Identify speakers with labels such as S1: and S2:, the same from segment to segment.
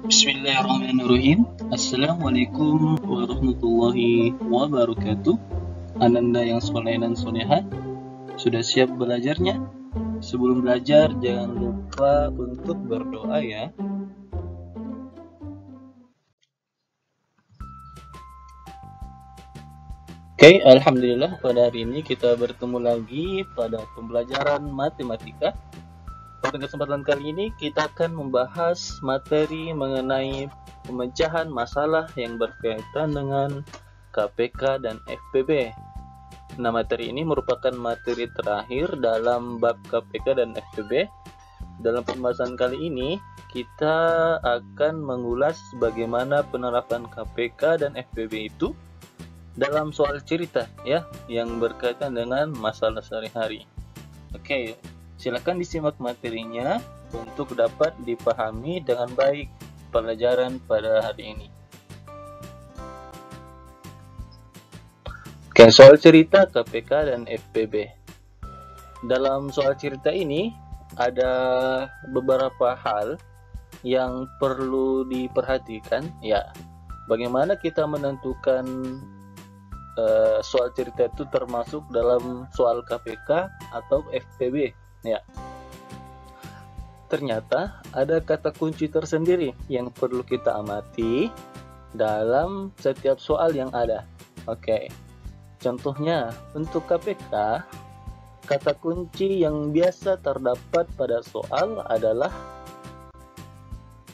S1: Bismillahirrahmanirrahim. Assalamualaikum warahmatullahi wabarakatuh. Ananda yang soleh dan soleha, sudah siap belajarnya? Sebelum belajar, jangan lupa untuk berdoa ya. Oke, alhamdulillah pada hari ini kita bertemu lagi pada pembelajaran matematika. Pada kesempatan kali ini kita akan membahas materi mengenai pemecahan masalah yang berkaitan dengan KPK dan FPB. Nah, materi ini merupakan materi terakhir dalam bab KPK dan FPB. Dalam pembahasan kali ini kita akan mengulas bagaimana penerapan KPK dan FPB itu dalam soal cerita ya, yang berkaitan dengan masalah sehari-hari. Oke, silakan disimak materinya untuk dapat dipahami dengan baik pelajaran pada hari ini. Oke, soal cerita KPK dan FPB. Dalam soal cerita ini ada beberapa hal yang perlu diperhatikan ya. Bagaimana kita menentukan soal cerita itu termasuk dalam soal KPK atau FPB ya. Ternyata ada kata kunci tersendiri yang perlu kita amati dalam setiap soal yang ada. Oke. Contohnya untuk KPK, kata kunci yang biasa terdapat pada soal adalah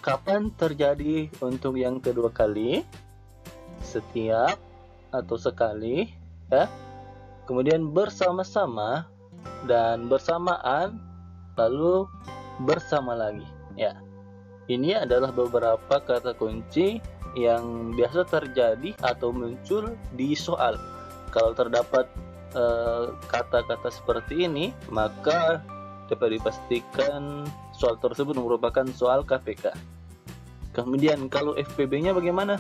S1: kapan terjadi untuk yang kedua kali, setiap atau sekali ya, kemudian bersama-sama dan bersamaan, lalu bersama lagi ya. Ini adalah beberapa kata kunci yang biasa terjadi atau muncul di soal. Kalau terdapat kata-kata seperti ini, maka dapat dipastikan soal tersebut merupakan soal KPK. Kemudian kalau FPB-nya bagaimana?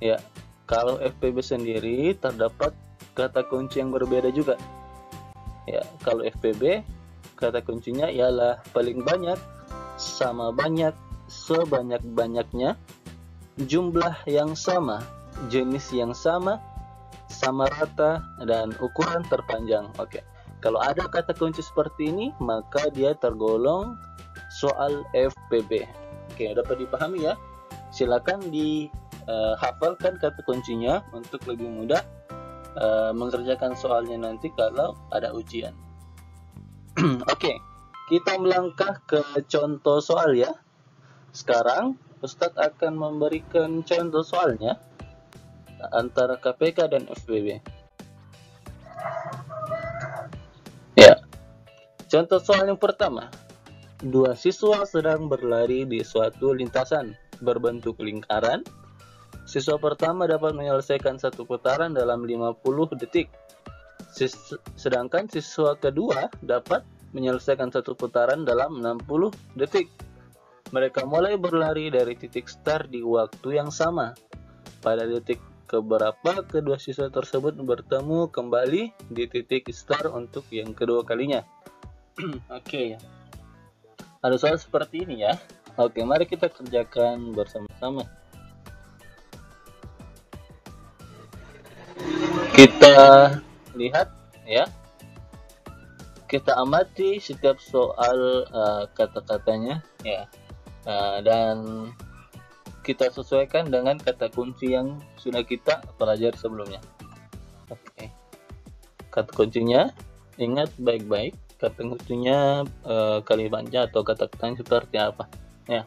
S1: Ya, kalau FPB sendiri terdapat kata kunci yang berbeda juga. Ya, kalau FPB kata kuncinya ialah paling banyak, sama banyak, sebanyak-banyaknya, jumlah yang sama, jenis yang sama, sama rata, dan ukuran terpanjang. Oke. Kalau ada kata kunci seperti ini, maka dia tergolong soal FPB. Oke, dapat dipahami ya? Silakan hafalkan kata kuncinya untuk lebih mudah mengerjakan soalnya nanti kalau ada ujian. Oke, kita melangkah ke contoh soal ya. Sekarang Ustadz akan memberikan contoh soalnya antara KPK dan FPB. Ya, contoh soal yang pertama. Dua siswa sedang berlari di suatu lintasan berbentuk lingkaran. Siswa pertama dapat menyelesaikan satu putaran dalam 50 detik. Sedangkan siswa kedua dapat menyelesaikan satu putaran dalam 60 detik. Mereka mulai berlari dari titik start di waktu yang sama. Pada detik keberapa kedua siswa tersebut bertemu kembali di titik start untuk yang kedua kalinya. Oke. Ada soal seperti ini ya. Oke, mari kita kerjakan bersama-sama. Kita lihat ya, kita amati setiap soal kata-katanya ya, dan kita sesuaikan dengan kata kunci yang sudah kita pelajari sebelumnya. Oke, kata kuncinya ingat baik-baik, kata kuncinya kalimatnya atau kata-katanya seperti apa ya.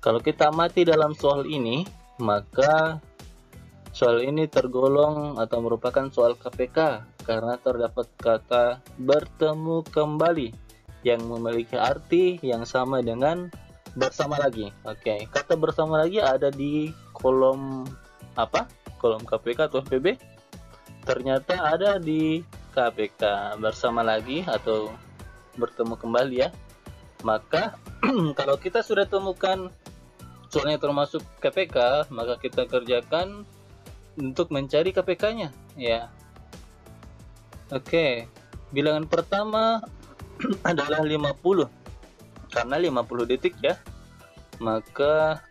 S1: Kalau kita amati dalam soal ini, maka soal ini tergolong atau merupakan soal KPK karena terdapat kata bertemu kembali yang memiliki arti yang sama dengan bersama lagi. Oke, kata bersama lagi ada di kolom apa? Kolom KPK atau FPB? Ternyata ada di KPK, bersama lagi atau bertemu kembali ya. Maka kalau kita sudah temukan soalnya termasuk KPK, maka kita kerjakan untuk mencari KPK-nya ya. Oke, bilangan pertama adalah 50 karena 50 detik ya. maka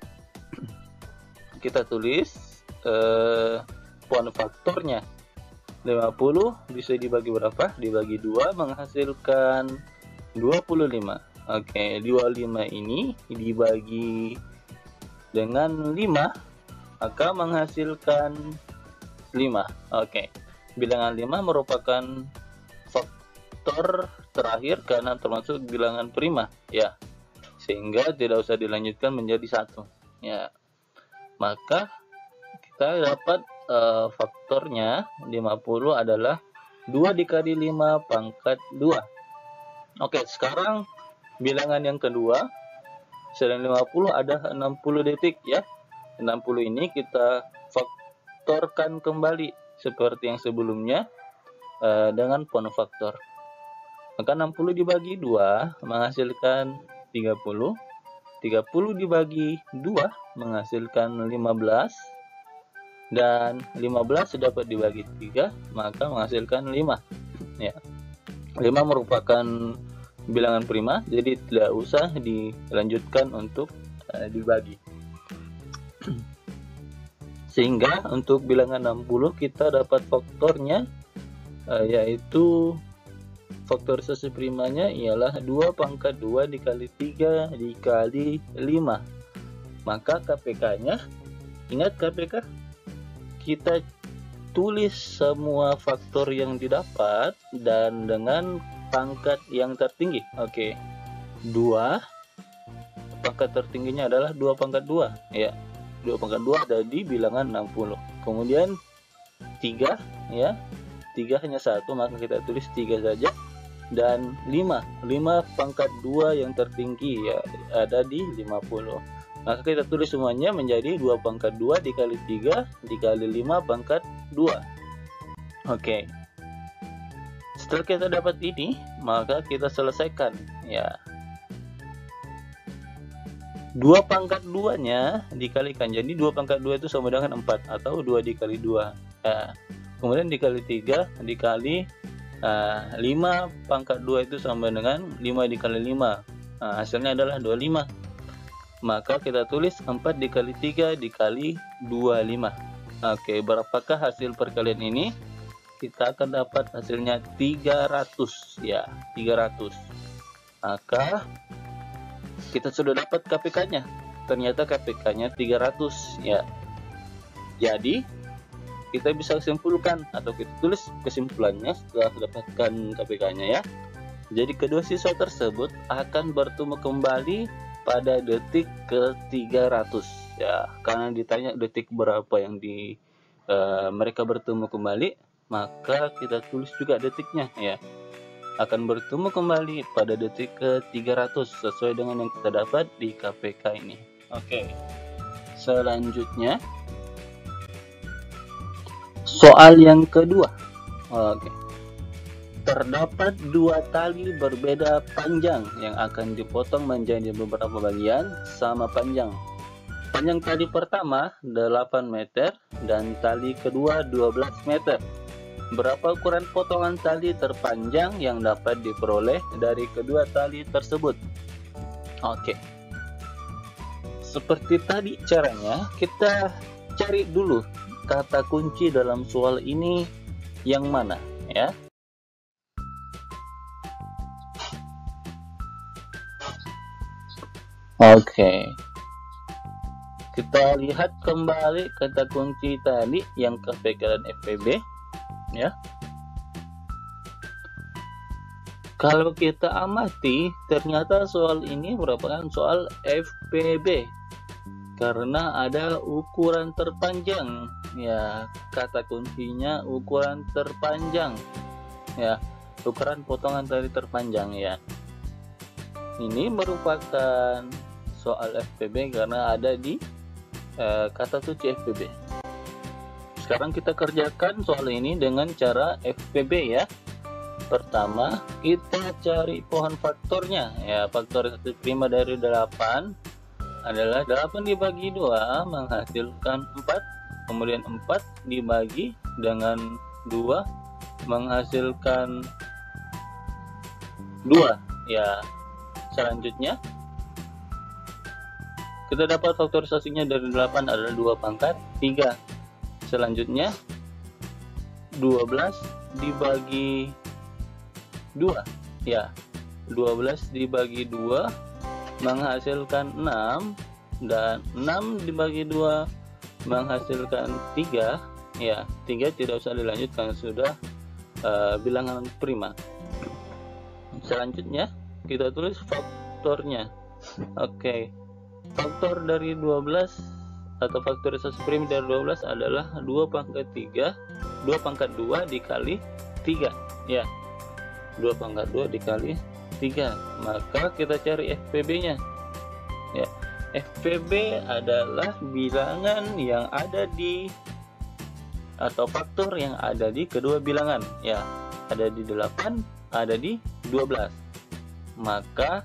S1: kita tulis pohon faktornya. 50 bisa dibagi berapa? Dibagi 2 menghasilkan 25. Oke, 25 ini dibagi dengan 5 maka menghasilkan 5. Oke, bilangan 5 merupakan faktor terakhir karena termasuk bilangan prima ya, sehingga tidak usah dilanjutkan menjadi 1 ya. Maka kita dapat faktornya 50 adalah 2 dikali 5 pangkat 2. Oke, sekarang bilangan yang kedua, selain 50 ada 60 detik ya. 60 ini kita faktorkan kembali seperti yang sebelumnya dengan pohon faktor. Maka 60 dibagi 2 menghasilkan 30. 30 dibagi 2 menghasilkan 15. Dan 15 dapat dibagi 3 maka menghasilkan 5 ya. 5 merupakan bilangan prima, jadi tidak usah dilanjutkan untuk dibagi. Sehingga untuk bilangan 60 kita dapat faktornya yaitu faktorisasi primanya ialah 2 pangkat 2 dikali 3 dikali 5. Maka KPK-nya, ingat KPK, kita tulis semua faktor yang didapat dan dengan pangkat yang tertinggi. Oke, 2 pangkat tertingginya adalah 2 pangkat 2 ya. 2 pangkat 2 ada di bilangan 60. Kemudian 3 ya, 3 hanya 1 maka kita tulis 3 saja. Dan 5 pangkat 2 yang tertinggi ya ada di 50. Maka kita tulis semuanya menjadi 2 pangkat 2 dikali 3 dikali 5 pangkat 2. Oke. Setelah kita dapat ini, maka kita selesaikan ya. 2 pangkat 2-nya dikalikan. Jadi 2 pangkat 2 itu sama dengan 4 atau 2 dikali 2. Ya. Kemudian dikali 3 dikali 5 pangkat 2 itu sama dengan 5 dikali 5. Hasilnya adalah 25. Maka kita tulis 4 dikali 3 dikali 25. Oke, berapakah hasil perkalian ini? Kita akan dapat hasilnya 300 ya, 300. Maka kita sudah dapat KPK-nya. Ternyata KPK-nya 300 ya. Jadi kita bisa simpulkan atau kita tulis kesimpulannya setelah dapatkan KPK-nya ya. Jadi kedua siswa tersebut akan bertemu kembali pada detik ke 300 ya. Karena ditanya detik berapa yang mereka bertemu kembali, maka kita tulis juga detiknya ya. Akan bertemu kembali pada detik ke 300 sesuai dengan yang kita dapat di KPK ini. Oke. Selanjutnya soal yang kedua. Oke. Terdapat 2 tali berbeda panjang yang akan dipotong menjadi beberapa bagian sama panjang. Panjang tali pertama 8 meter dan tali kedua 12 meter. Berapa ukuran potongan tali terpanjang yang dapat diperoleh dari kedua tali tersebut? Oke. Seperti tadi caranya, kita cari dulu kata kunci dalam soal ini yang mana ya. Oke. Kita lihat kembali kata kunci tadi yang KPK dan FPB ya. Kalau kita amati, ternyata soal ini merupakan soal FPB karena ada ukuran terpanjang ya. Kata kuncinya ukuran terpanjang ya, ukuran potongan tali terpanjang ya. Ini merupakan soal FPB karena ada di kata kunci FPB. Sekarang kita kerjakan soal ini dengan cara FPB ya. Pertama, kita cari pohon faktornya ya. Faktorisasi prima dari 8 adalah 8 dibagi 2 menghasilkan 4. Kemudian 4 dibagi dengan 2 menghasilkan 2 ya. Selanjutnya Kita dapat faktorisasinya dari 8 adalah 2 pangkat 3. Selanjutnya 12 dibagi 2. Ya, 12 dibagi 2 menghasilkan 6, dan 6 dibagi 2 menghasilkan 3. Ya, 3 tidak usah dilanjutkan, sudah bilangan prima. Selanjutnya kita tulis faktornya. Oke. Faktor dari 12 atau faktorisasi primi dari 12 adalah 2 pangkat 3, 2 pangkat 2 dikali 3. Ya, 2 pangkat 2 dikali 3. Maka kita cari FPB-nya. Ya, FPB adalah bilangan yang ada di atau faktor yang ada di kedua bilangan. Ya, ada di 8, ada di 12. Maka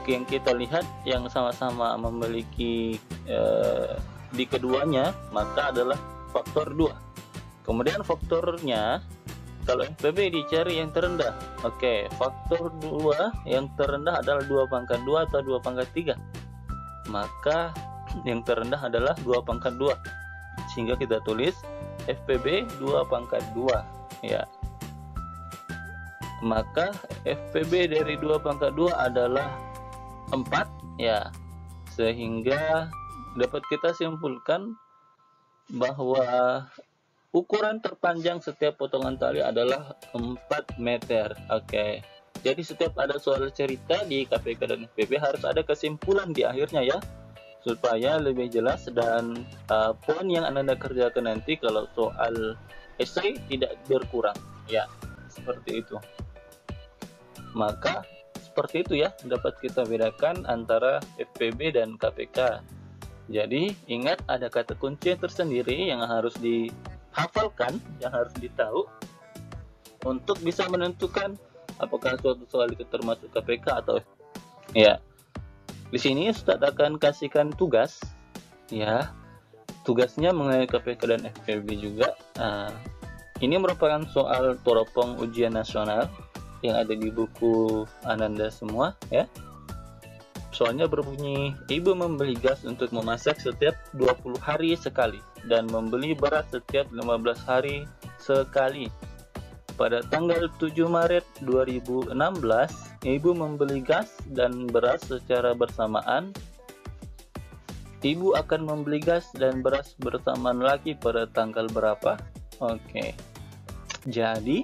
S1: yang kita lihat yang sama-sama memiliki di keduanya, maka adalah faktor 2. Kemudian faktornya, kalau FPB dicari yang terendah. Oke, faktor 2 yang terendah adalah 2 pangkat 2 atau 2 pangkat 3. Maka yang terendah adalah 2 pangkat 2. Sehingga kita tulis FPB 2 pangkat 2. Ya. Maka FPB dari 2 pangkat 2 adalah 4. Ya. Sehingga dapat kita simpulkan bahwa ukuran terpanjang setiap potongan tali adalah 4 meter. Oke. Jadi setiap ada soal cerita di KPK dan FPB harus ada kesimpulan di akhirnya ya, supaya lebih jelas, dan poin yang Anda kerjakan nanti kalau soal esai tidak berkurang. Ya, seperti itu. Maka seperti itu ya, dapat kita bedakan antara FPB dan KPK. Jadi ingat, ada kata kunci tersendiri yang harus dihafalkan, yang harus ditahu untuk bisa menentukan apakah suatu soal itu termasuk KPK atau ya. Di sini Ustadz akan kasihkan tugas, ya. Tugasnya mengenai KPK dan FPB juga. Ini merupakan soal teropong ujian nasional yang ada di buku Ananda semua, ya. Soalnya berbunyi, ibu membeli gas untuk memasak setiap 20 hari sekali dan membeli beras setiap 15 hari sekali. Pada tanggal 7 Maret 2016, ibu membeli gas dan beras secara bersamaan. Ibu akan membeli gas dan beras bersamaan lagi pada tanggal berapa? Oke. Jadi,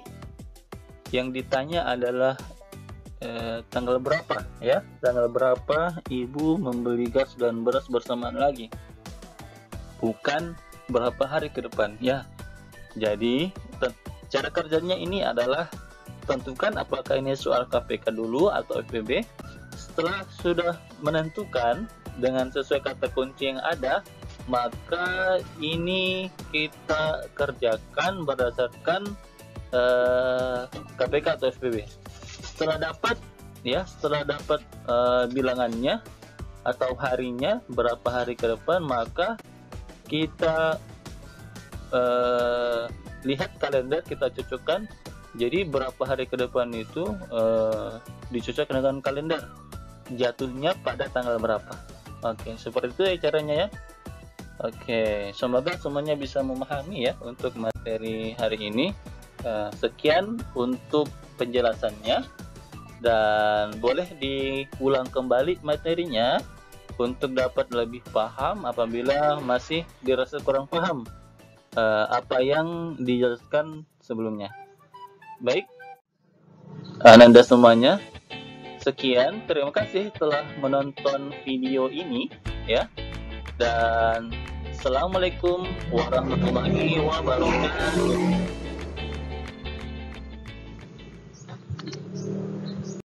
S1: yang ditanya adalah tanggal berapa ya? Tanggal berapa ibu membeli gas dan beras bersamaan lagi? Bukan berapa hari ke depan ya. Jadi, cara kerjanya ini adalah tentukan apakah ini soal KPK dulu atau FPB. Setelah sudah menentukan dengan sesuai kata kunci yang ada, maka ini kita kerjakan berdasarkan KPK atau FPB. Setelah dapat bilangannya atau harinya berapa hari ke depan, maka kita lihat kalender, kita cocokkan. Jadi berapa hari ke depan itu dicocokkan dengan kalender, jatuhnya pada tanggal berapa. Oke, seperti itu ya caranya ya. Oke, semoga semuanya bisa memahami ya untuk materi hari ini. Sekian untuk penjelasannya, dan boleh diulang kembali materinya untuk dapat lebih paham apabila masih dirasa kurang paham apa yang dijelaskan sebelumnya. Baik, Ananda semuanya, sekian, terima kasih telah menonton video ini ya, dan Assalamualaikum warahmatullahi wabarakatuh.